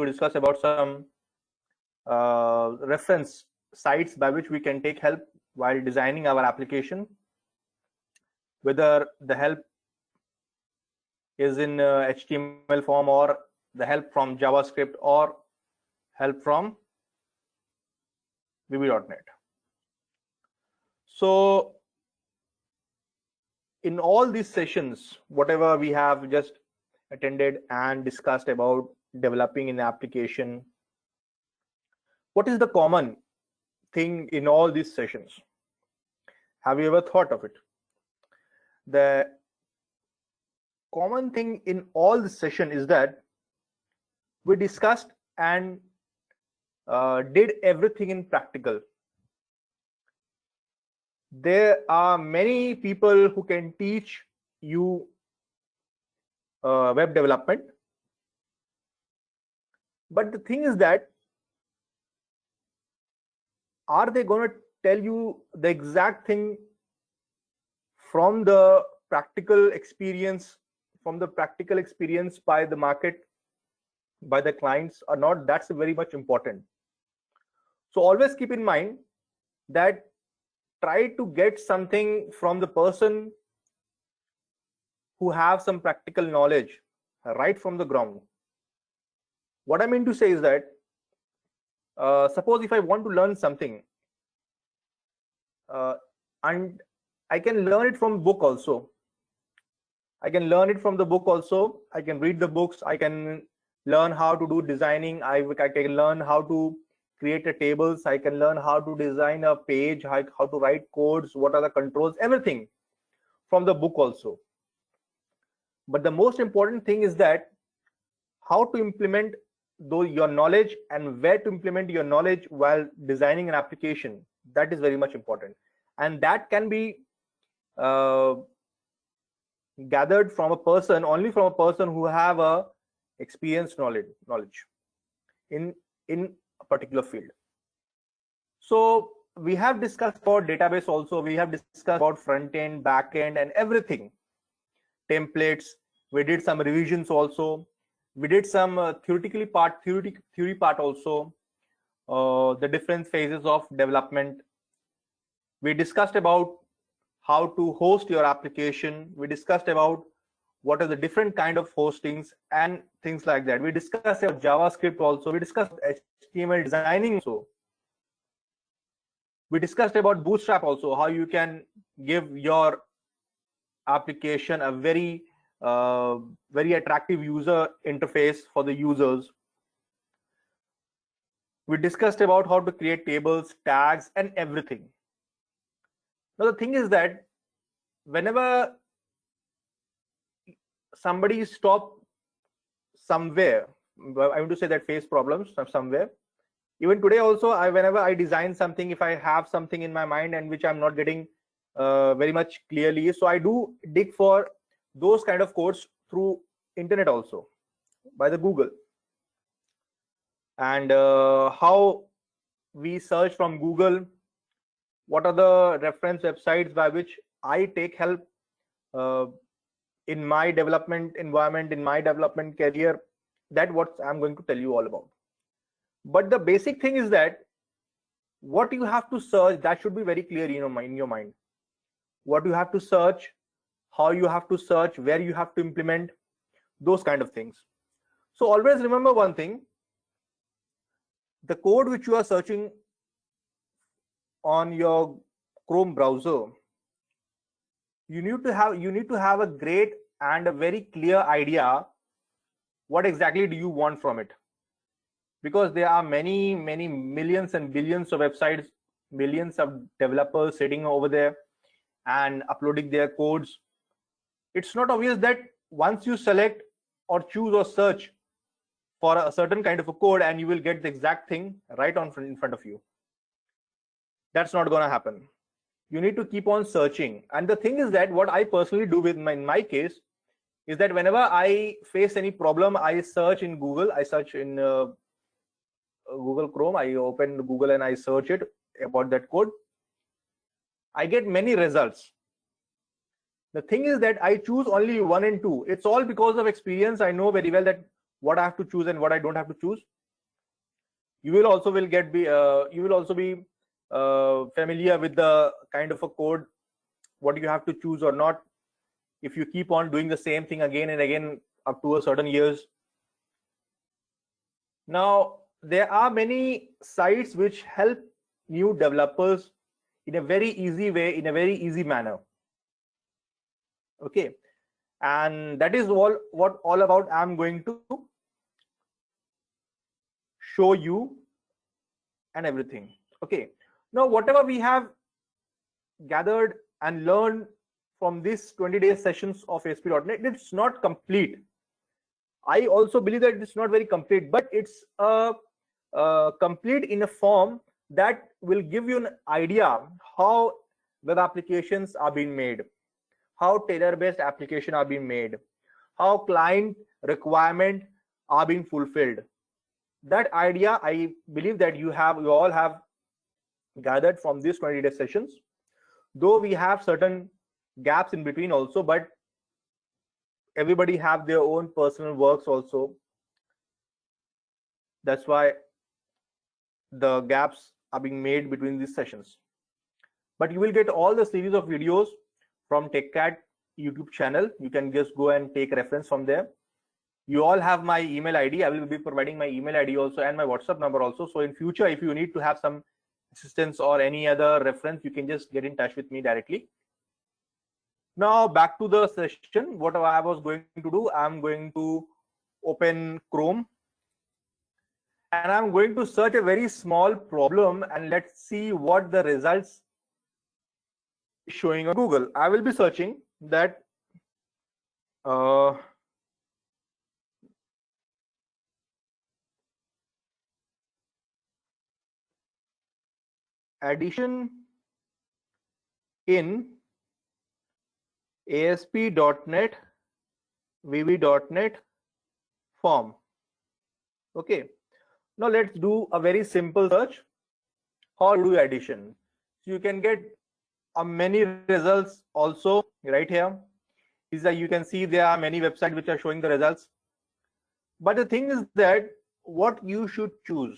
to discuss about some reference sites by which we can take help while designing our application, whether the help is in HTML form or the help from JavaScript or help from VB.NET. So in all these sessions, whatever we have just attended and discussed about developing an application, what is the common thing in all these sessions? Have you ever thought of it? The common thing in all the session is that we discussed and did everything in practical. There are many people who can teach you web development, but the thing is that, are they going to tell you the exact thing from the practical experience, by the market, by the clients or not? That's very much important. So always keep in mind that try to get something from the person who have some practical knowledge right from the ground. What I mean to say is that suppose if I want to learn something and I can learn it from book also. I can learn it from the book also. I can read the books. I can learn how to do designing. I can learn how to create a tables. I can learn how to design a page, how to write codes, what are the controls, everything from the book also. But the most important thing is that how to implement your knowledge and where to implement your knowledge while designing an application. That is very much important, and that can be gathered from a person, only from a person who have a experienced knowledge in a particular field. So we have discussed about database also. We have discussed about front end, back end, and everything. Templates. We did some revisions also. We did some theory part also. The different phases of development. We discussed about how to host your application. We discussed about what are the different kind of hostings and things like that. We discussed about JavaScript also. We discussed HTML designing also. We discussed about Bootstrap also, how you can give your application a very attractive user interface for the users. We discussed about how to create tables, tags, and everything. Now the thing is that whenever somebody stop somewhere, I want to say that face problems somewhere. Even today also, whenever I design something, if I have something in my mind and which I'm not getting very much clearly, so I do dig for those kind of codes through internet also, by the Google. And how we search from Google, what are the reference websites by which I take help in my development environment, in my development career, that what I'm going to tell you all about. But the basic thing is that what you have to search, that should be very clear in your mind. What you have to search, how you have to search, where you have to implement, those kind of things. So always remember one thing: the code which you are searching on your Chrome browser, you need to have a great and a very clear idea what exactly do you want from it, because there are many millions and billions of websites, millions of developers sitting over there and uploading their codes. It's not obvious that once you select or choose or search for a certain kind of a code and you will get the exact thing right in front of you. That's not going to happen. You need to keep on searching. And the thing is that what I personally do in my case is that whenever I face any problem, I search in Google. I search in Google Chrome. I open Google and I search it about that code. I get many results. The thing is that I choose only 1 and 2. It's all because of experience. I know very well that what I have to choose and what I don't have to choose. You will also be familiar with the kind of a code, what you have to choose or not, if you keep on doing the same thing again and again up to a certain years. Now, there are many sites which help new developers in a very easy way, in a very easy manner. Okay, and that is what all about I'm going to show you and everything. Okay, now whatever we have gathered and learned from this 20-day sessions of ASP.NET, it's not complete. I also believe that it's not very complete, but it's complete in a form that will give you an idea how web applications are being made, how tailor-based applications are being made, how client requirements are being fulfilled. That idea, I believe that you all have gathered from these 20-day sessions, though we have certain gaps in between also, but everybody have their own personal works also. That's why the gaps are being made between these sessions. But you will get all the series of videos from TechCat YouTube channel. You can just go and take reference from there. You all have my email ID. I will be providing my email ID also and my WhatsApp number also. So in future, if you need to have some assistance or any other reference, you can just get in touch with me directly. Now back to the session. What I was going to do, I'm going to open Chrome and I'm going to search a very small problem, and let's see what the results showing on Google. I will be searching that addition in ASP.NET VB.NET form. Okay, now let's do a very simple search. How to do addition? So you can get many results also right here. Is that you can see there are many websites which are showing the results. But the thing is that what you should choose.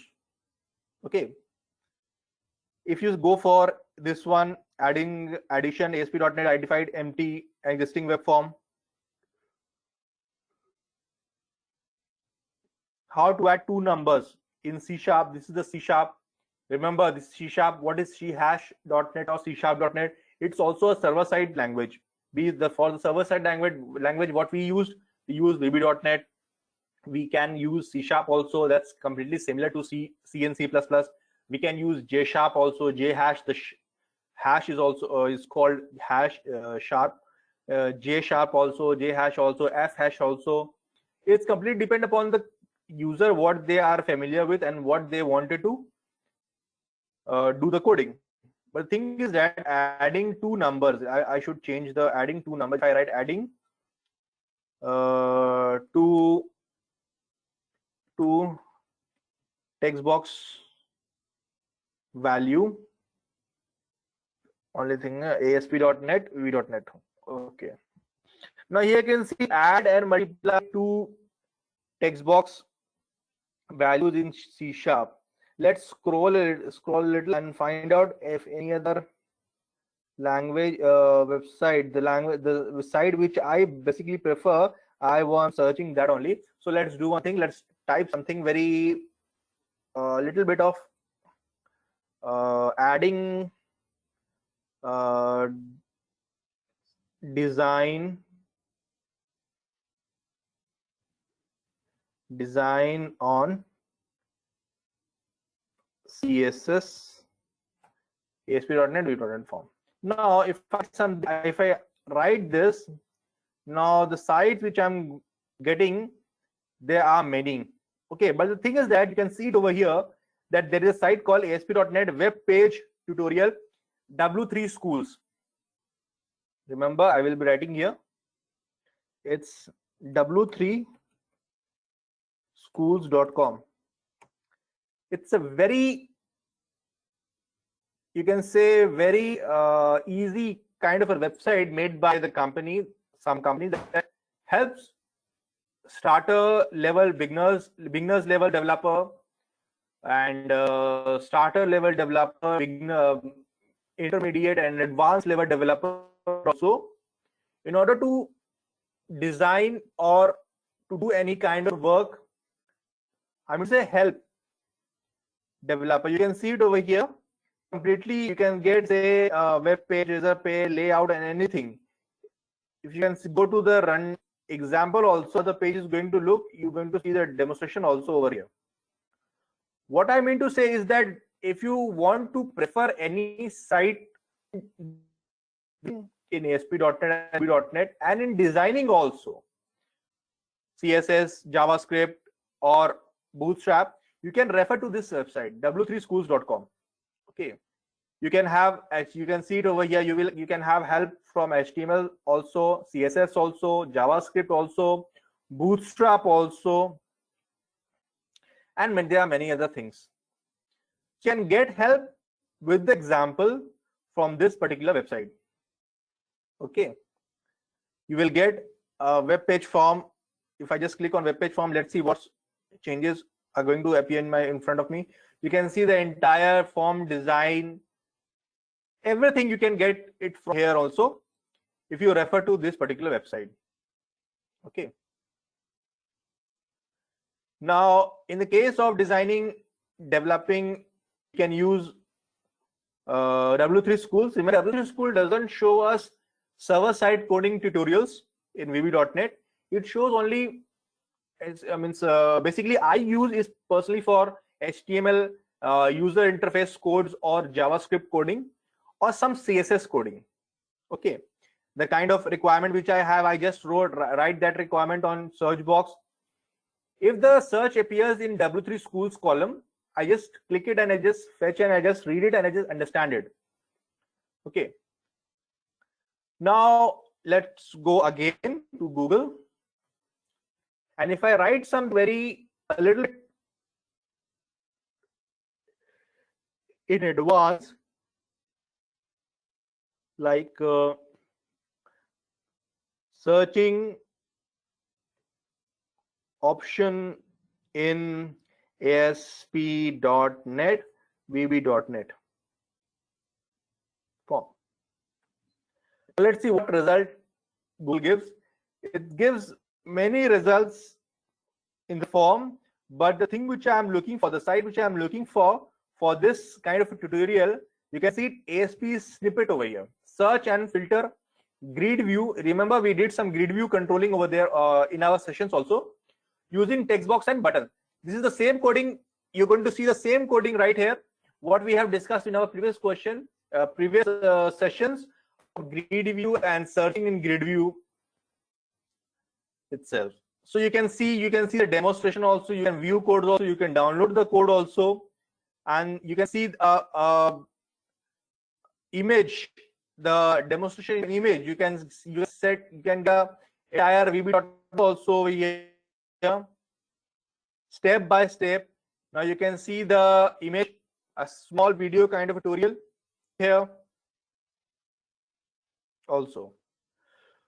Okay, if you go for this one, addition ASP.NET identified empty existing web form, how to add two numbers in C#. This is the C#. Remember this C#, what is C#.NET or C#.NET? It's also a server-side language. For the server-side language, what we use VB.NET. We can use C# also. That's completely similar to C and C++. We can use J# also. J#. The hash is also is called hash sharp. J# also. J# also. F# also. It's completely depend upon the user what they are familiar with and what they wanted to do the coding. But the thing is that adding two numbers, I should change the adding two numbers. If I write adding to text box value, only thing ASP.NET VB.NET. Okay, now here you can see add and multiply two text box values in C#. Let's scroll a little and find out if any other language website, the site which I basically prefer, I was searching that only. So let's do one thing. Let's type something very little bit of adding design on CSS ASP.NET VB.NET form. Now if I write this, now the sites which I'm getting, there are many. Okay, but the thing is that you can see it over here that there is a site called ASP.NET web page tutorial W3 schools. Remember, I will be writing here. It's w3schools.com. It's a very, you can say, very easy kind of a website made by the company, some company that helps starter level beginners level developer, and starter level developer, beginner, intermediate, and advanced level developer also, in order to design or to do any kind of work. I mean, say help developer. You can see it over here. Completely, you can get say web page, user page, layout, and anything. If you can go to the run example, also the page is going to look. You're going to see the demonstration also over here. What I mean to say is that if you want to prefer any site in ASP.NET and VB.NET, and in designing also, CSS, JavaScript, or Bootstrap, you can refer to this website, w3schools.com. Okay, you can have, as you can see it over here, you can have help from HTML also, CSS also, JavaScript also, Bootstrap also, and there are many other things. You can get help with the example from this particular website. Okay, you will get a web page form. If I just click on web page form, let's see what changes are going to appear in front of me. You can see the entire form design, everything. You can get it from here also if you refer to this particular website. Okay, now in the case of designing, developing, you can use W3 Schools. Remember, W3 School doesn't show us server-side coding tutorials in VB.NET. It shows only, basically I use is personally for HTML user interface codes or JavaScript coding or some CSS coding. Okay, the kind of requirement which I have, I just write that requirement on search box. If the search appears in W3 Schools column, I just click it and I just fetch and I just read it and I just understand it. Okay, now let's go again to Google, and if I write some a little bit in advance, like searching option in ASP.NET, VB.NET form. Let's see what result Google gives. It gives many results in the form, but the thing which I'm looking for, the site which I'm looking for this kind of a tutorial, you can see ASP snippet over here. Search and filter, grid view. Remember, we did some grid view controlling over there in our sessions also, using text box and button. This is the same coding. You're going to see the same coding right here, what we have discussed in our previous sessions, grid view and searching in grid view itself. So you can see the demonstration also. You can view codes also. You can download the code also, and you can see image, the demonstration image. You can get entire VB also over here, step by step. Now you can see the image, a small video kind of tutorial here also.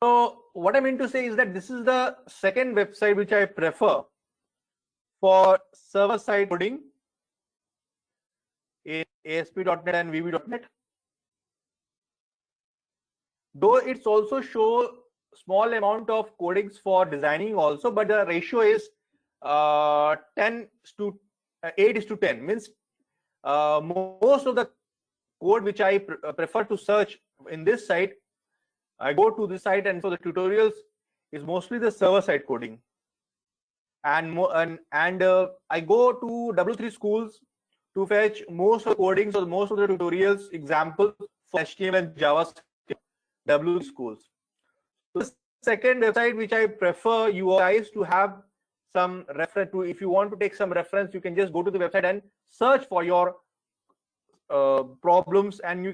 So what I mean to say is that this is the second website which I prefer for server-side coding in ASP.NET and VB.NET. Though it's also show small amount of codings for designing also, but the ratio is 8:10, means most of the code which I prefer to search in this site, I go to this site, and so the tutorials is mostly the server-side coding, and I go to W3 Schools to fetch most of the codings or most of the tutorials examples for HTML and JavaScript. W3 Schools. So the second website which I prefer you guys to have some reference to, if you want to take some reference, you can just go to the website and search for your problems, and you're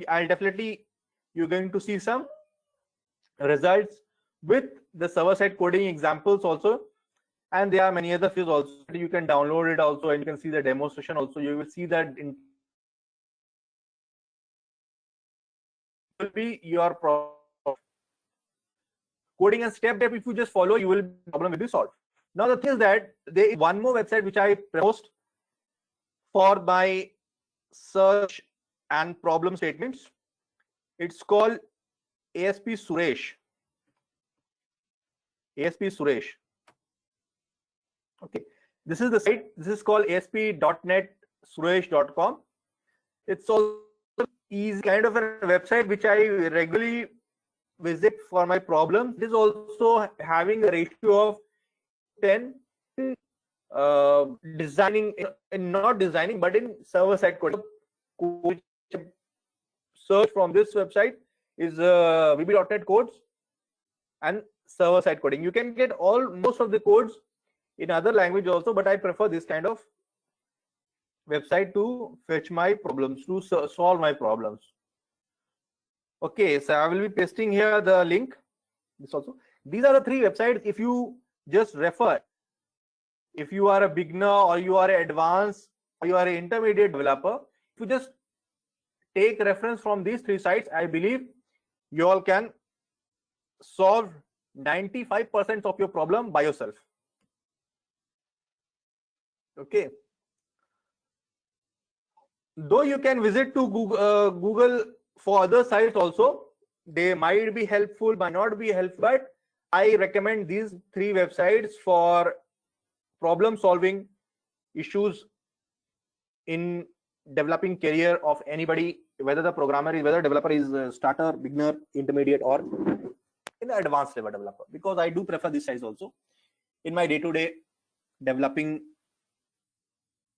going to see some results with the server-side coding examples also, and there are many other fields also. You can download it also, and you can see the demonstration also. You will see that in will be your problem. Coding and step, if you just follow, you will problem will be solved. Now the thing is that there is one more website which I post for my search and problem statements. It's called ASP Suresh. ASP Suresh. Okay, this is the site. This is called asp.net-suresh.com. It's also easy kind of a website which I regularly visit for my problems. It is also having a ratio of 10 designing, not designing, but in server-side coding. Search from this website is VB.NET codes and server-side coding. You can get most of the codes in other language also, but I prefer this kind of website to fetch my problems, to solve my problems. Okay, so I will be pasting here the link. This also. These are the three websites. If you just refer, if you are a beginner or you are an advanced or you are an intermediate developer, if you just take reference from these three sites, I believe you all can solve 95% of your problem by yourself. Okay. Though you can visit to Google for other sites also, they might be helpful, might not be helpful, but I recommend these three websites for problem solving issues in developing career of anybody, whether the programmer is, whether developer is a starter, beginner, intermediate, or in the advanced level developer, because I do prefer this size also in my day-to-day developing.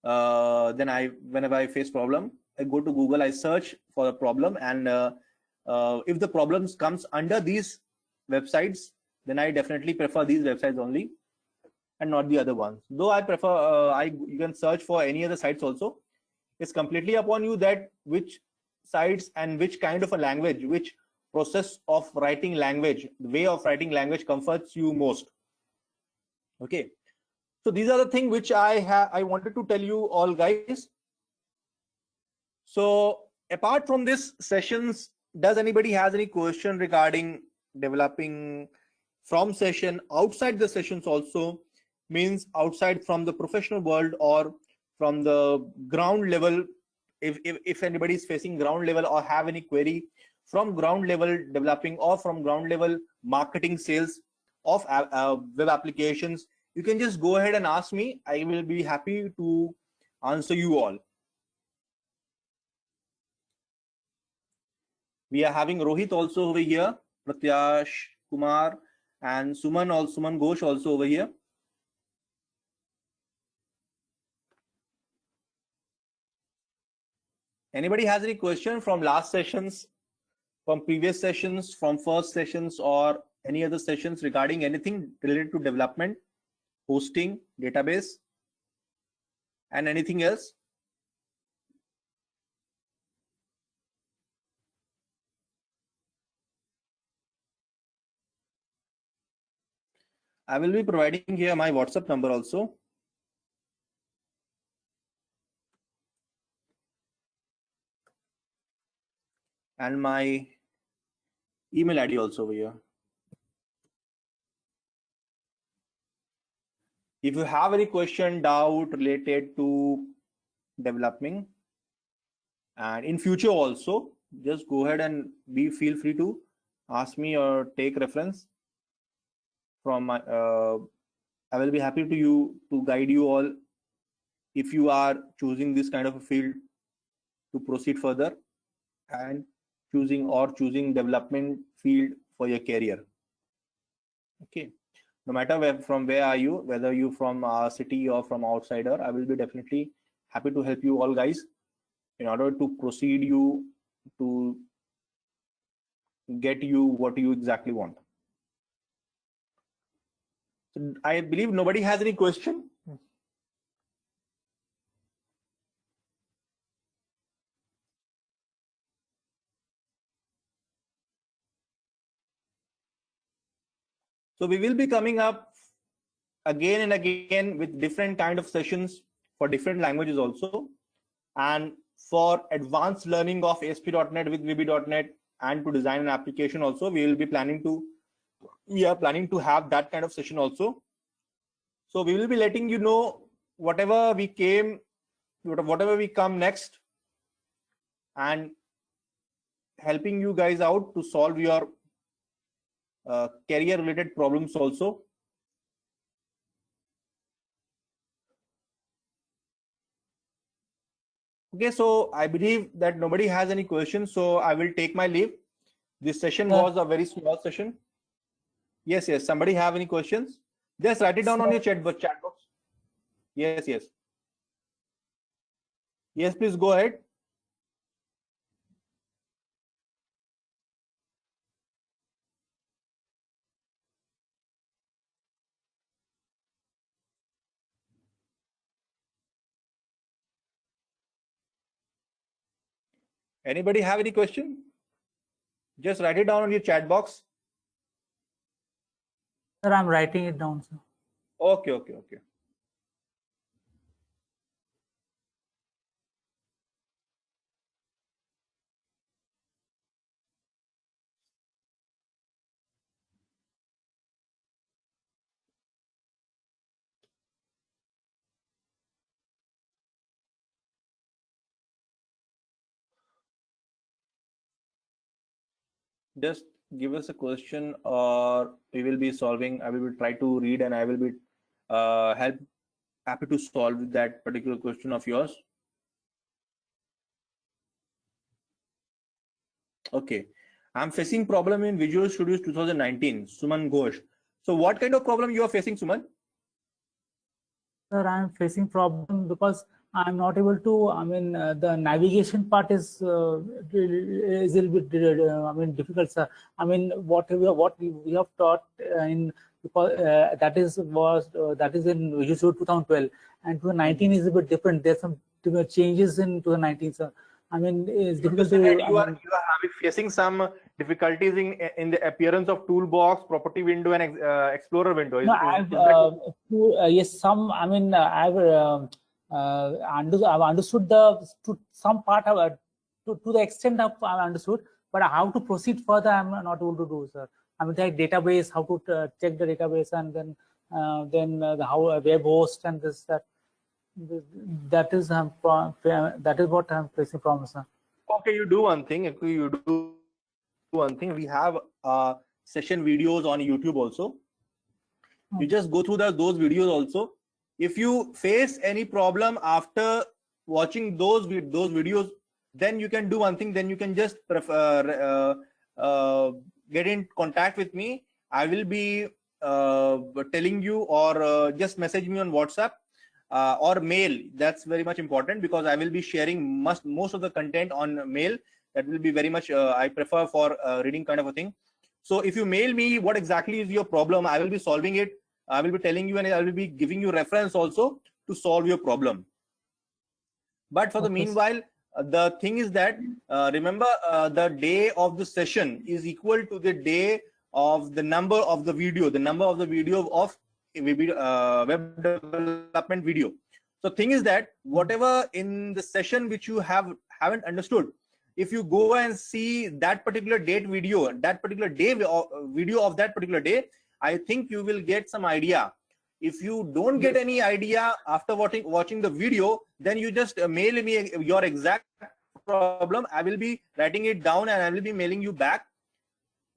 Whenever I face problem, I go to Google, I search for a problem, and if the problems comes under these websites, then I definitely prefer these websites only and not the other ones. Though I prefer, you can search for any other sites also. It's completely upon you that which sites and which kind of a language, which process of writing language, the way of writing language comforts you most. Okay. So these are the things which I wanted to tell you all, guys. So apart from this sessions, does anybody has any question regarding developing from session, outside the sessions also, means outside from the professional world or from the ground level? If anybody is facing ground level or have any query from ground level developing or from ground level marketing sales of web applications, you can just go ahead and ask me. I will be happy to answer you all. We are having Rohit also over here, Pratyash Kumar, and Suman Ghosh also over here. Anybody has any question from last sessions, from previous sessions, from first sessions, or any other sessions regarding anything related to development, hosting, database, and anything else? I will be providing here my WhatsApp number also. And my email ID also over here. If you have any question, doubt related to developing, and in future also, just go ahead and feel free to ask me or take reference from my. I will be happy to guide you all if you are choosing this kind of a field to proceed further and choosing development field for your career. Okay. No matter from where are you, whether you from our city or from outsider, I will be definitely happy to help you all, guys, in order to proceed you to get you what you exactly want. So I believe nobody has any question. So we will be coming up again and again with different kind of sessions for different languages also, and for advanced learning of ASP.NET with VB.NET and to design an application also, we are planning to have that kind of session also. So we will be letting you know whatever we come next, and helping you guys out to solve your career related problems also. Okay, so I believe that nobody has any questions, so I will take my leave. This session was a very small session. Yes, somebody have any questions? Just write it down on your chat box. Yes. Yes, please go ahead. Anybody have any question? Just write it down on your chat box. Sir, I'm writing it down, sir. Okay. Just give us a question, or we will be solving. I will try to read, and I will be happy to solve that particular question of yours. Okay, I'm facing problem in Visual Studios 2019. Suman Ghosh. So what kind of problem you are facing, Suman? Sir, I'm facing problem because I'm not able to. I mean, the navigation part is a little bit difficult, sir. I mean, what we have taught in, because that is in Visual Studio 2012, and 2019 is a bit different. There's some changes in 2019, sir. I mean, it's difficult to. You are facing some difficulties in the appearance of toolbox, property window, and explorer window. Yes, some. I mean, I've understood to some part of to the extent of I've understood, but how to proceed further, I'm not able to do, sir. I mean, like database, how to check the database, and then how a web host and this that. That is what I'm facing from, sir. Okay, you do one thing. We have session videos on YouTube also. You just go through those videos also. If you face any problem after watching those videos, then you can do one thing. Then you can just get in contact with me. I will be telling you, or just message me on WhatsApp. Or mail. That's very much important, because I will be sharing most of the content on mail. That will be very much I prefer for reading kind of a thing. So if you mail me what exactly is your problem, I will be solving it. I will be telling you, and I will be giving you reference also to solve your problem. But for the meanwhile, the thing is that remember, the day of the session is equal to the day of the number of the video, of web development video. So thing is that whatever in the session which you haven't understood, if you go and see that particular date video, that particular day video of that particular day, I think you will get some idea. If you don't get any idea after watching the video, then you just mail me your exact problem. I will be writing it down, and I will be mailing you back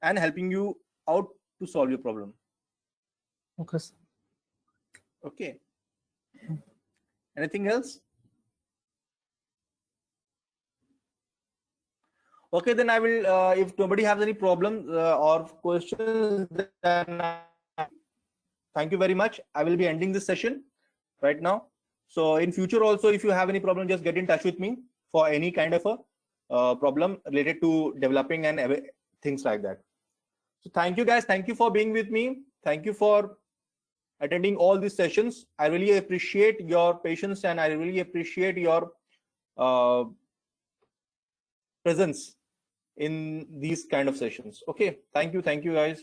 and helping you out to solve your problem. Okay, sir. Okay. Anything else? Okay, then I will, if nobody has any problems or questions, then thank you very much. I will be ending this session right now. So in future also, if you have any problem, just get in touch with me for any kind of a problem related to developing and things like that. So thank you guys. Thank you for being with me. Thank you for attending all these sessions. I really appreciate your patience, and I really appreciate your presence in these kind of sessions. Okay, thank you guys.